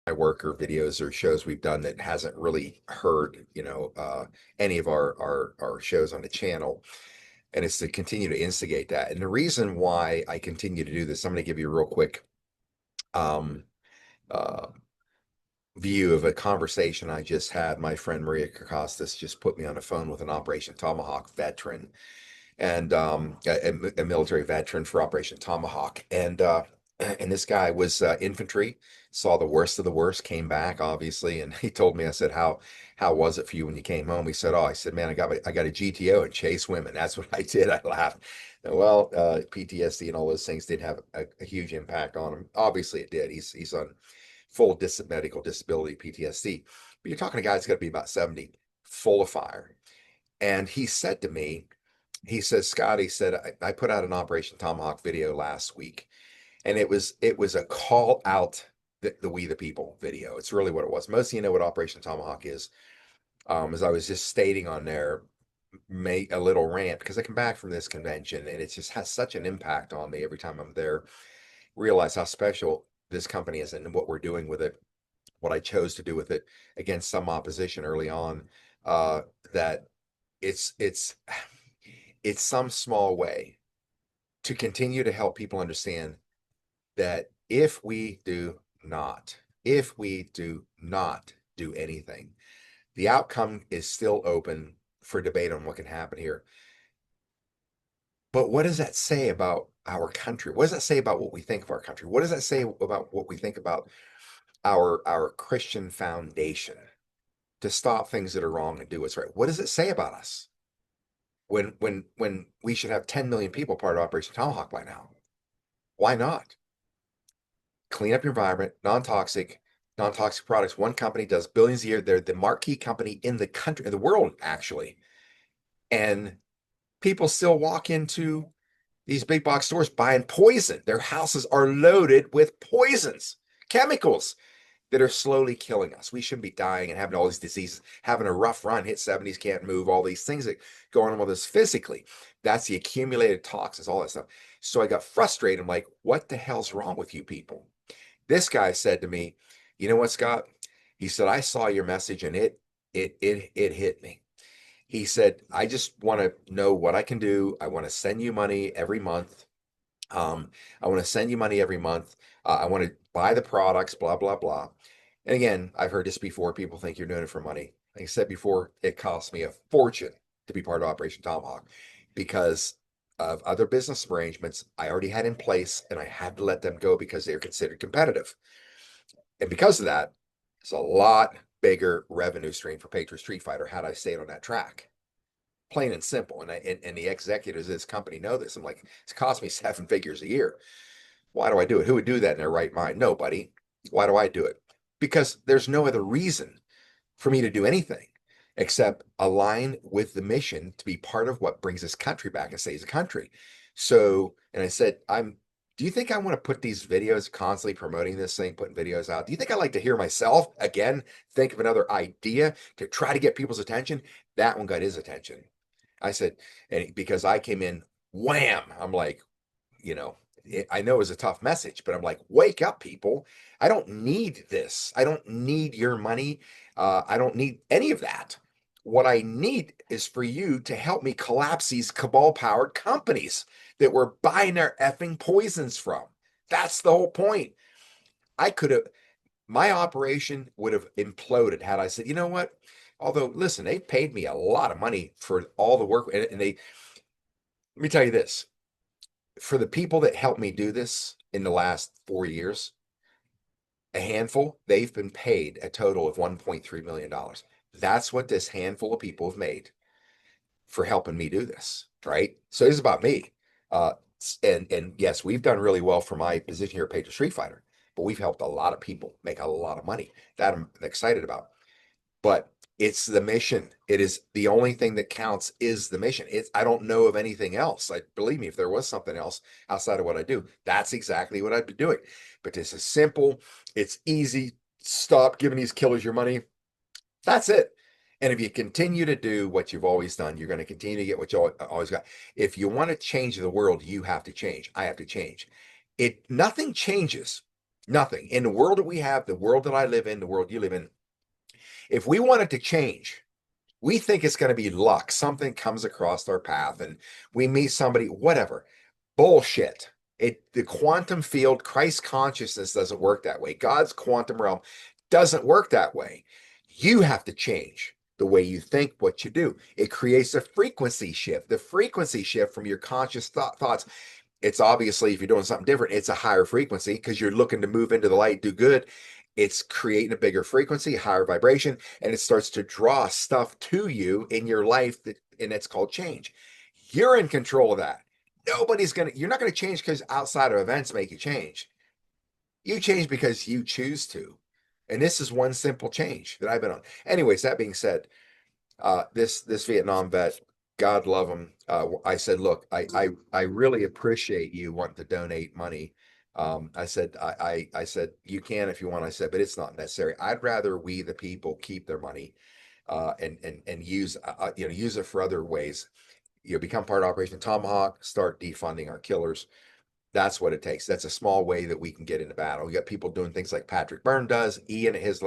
my work or videos or shows we've done that hasn't really heard, any of our shows on the channel. And it's to continue to instigate that. And the reason why I continue to do this, I'm going to give you a real quick um, uh, view of a conversation I just had. My friend Maria Kostas just put me on the phone with an Operation Tomahawk veteran and a military veteran for Operation Tomahawk. And this guy was infantry, saw the worst of the worst, came back obviously, and he told me, I said, how was it for you when you came home? He said, oh, I said, man, I got a GTO and chase women. That's what I did. I laughed. Well, PTSD and all those things did have a huge impact on him. Obviously, it did. He's on full medical disability PTSD. But you're talking to a guy that's got to be about 70, full of fire. And he said to me, he says, Scott, he said, I put out an Operation Tomahawk video last week, and it was a call out the We the People video. It's really what it was. Most of you know what Operation Tomahawk is. As I was just stating on there, make a little rant because I come back from this convention and it just has such an impact on me every time I'm there. Realize how special this company is and what we're doing with it, what I chose to do with it against some opposition early on. Uh, that it's it's some small way to continue to help people understand that if we do not do anything, the outcome is still open for debate on what can happen here. But what does that say about our country? What does that say about what we think of our country? What does that say about what we think about our Christian foundation to stop things that are wrong and do what's right? What does it say about us when we should have 10 million people part of Operation Tomahawk by now? Why not? Clean up your environment, non-toxic products. One company does billions a year. They're the marquee company in the country, in the world, actually. And people still walk into these big box stores buying poison. Their houses are loaded with poisons, chemicals that are slowly killing us. We shouldn't be dying and having all these diseases, having a rough run, hit 70s, can't move, all these things that go on with us physically. That's the accumulated toxins, all that stuff. So I got frustrated. I'm like, what the hell's wrong with you people? This guy said to me, you know what, Scott? He said, I saw your message and it hit me. He said, I just want to know what I can do. I want to send you money every month. I want to send you money every month. I want to buy the products, blah, blah, blah. And again, I've heard this before. People think you're doing it for money. Like I said before, it cost me a fortune to be part of Operation Tomahawk because of other business arrangements I already had in place, and I had to let them go because they were considered competitive. And because of that, it's a lot bigger revenue stream for Patriot Street Fighter had I stayed on that track. Plain and simple. And the executives of this company know this. I'm like, it's cost me 7 figures a year. Why do I do it? Who would do that in their right mind? Nobody. Why do I do it? Because there's no other reason for me to do anything except align with the mission to be part of what brings this country back and saves the country. So, and I said, do you think I want to put these videos constantly promoting this thing, putting videos out? Do you think I like to hear myself again think of another idea to try to get people's attention? That one got his attention. I said, and because I came in, wham, I'm like, you know, I know it was a tough message, but I'm like, wake up, people. I don't need this. I don't need your money. I don't need any of that. What I need is for you to help me collapse these cabal powered companies that we're buying their effing poisons from. That's the whole point. I could have, my operation would have imploded had I said, you know what? Although, listen, they paid me a lot of money for all the work, and they, let me tell you this, for the people that helped me do this in the last 4 years, a handful, they've been paid a total of $1.3 million. That's what this handful of people have made for helping me do this, right? So it's about me. Uh, and yes, we've done really well for my position here at Patriot Street Fighter, but we've helped a lot of people make a lot of money that I'm excited about. But it's the mission. It is the only thing that counts is the mission. It's I don't know of anything else. Like believe me, if there was something else outside of what I do, that's exactly what I'd be doing. But this is simple. It's easy. Stop giving these killers your money. That's it. And if you continue to do what you've always done, you're going to continue to get what you always got. If you want to change the world, you have to change. I have to change. Nothing changes Nothing. In the world that we have, the world that I live in, the world you live in, if we want it to change, we think it's going to be luck. Something comes across our path and we meet somebody, whatever. Bullshit. The quantum field, Christ consciousness doesn't work that way. God's quantum realm doesn't work that way. You have to change the way you think, what you do. It creates a frequency shift. The frequency shift from your conscious thoughts. It's obviously, if you're doing something different, it's a higher frequency because you're looking to move into the light, do good. It's creating a bigger frequency, higher vibration, and it starts to draw stuff to you in your life and it's called change. You're in control of that. You're not gonna change because outside of events make you change. You change because you choose to. And this is one simple change that I've been on. Anyways, that being said, this Vietnam vet, God love him. I said, look, I really appreciate you wanting to donate money. I said, I said you can if you want. I said, but it's not necessary. I'd rather we the people keep their money, and use use it for other ways. Become part of Operation Tomahawk. Start defunding our killers. That's what it takes. That's a small way that we can get into battle. We got people doing things like Patrick Byrne does, Ian at his level.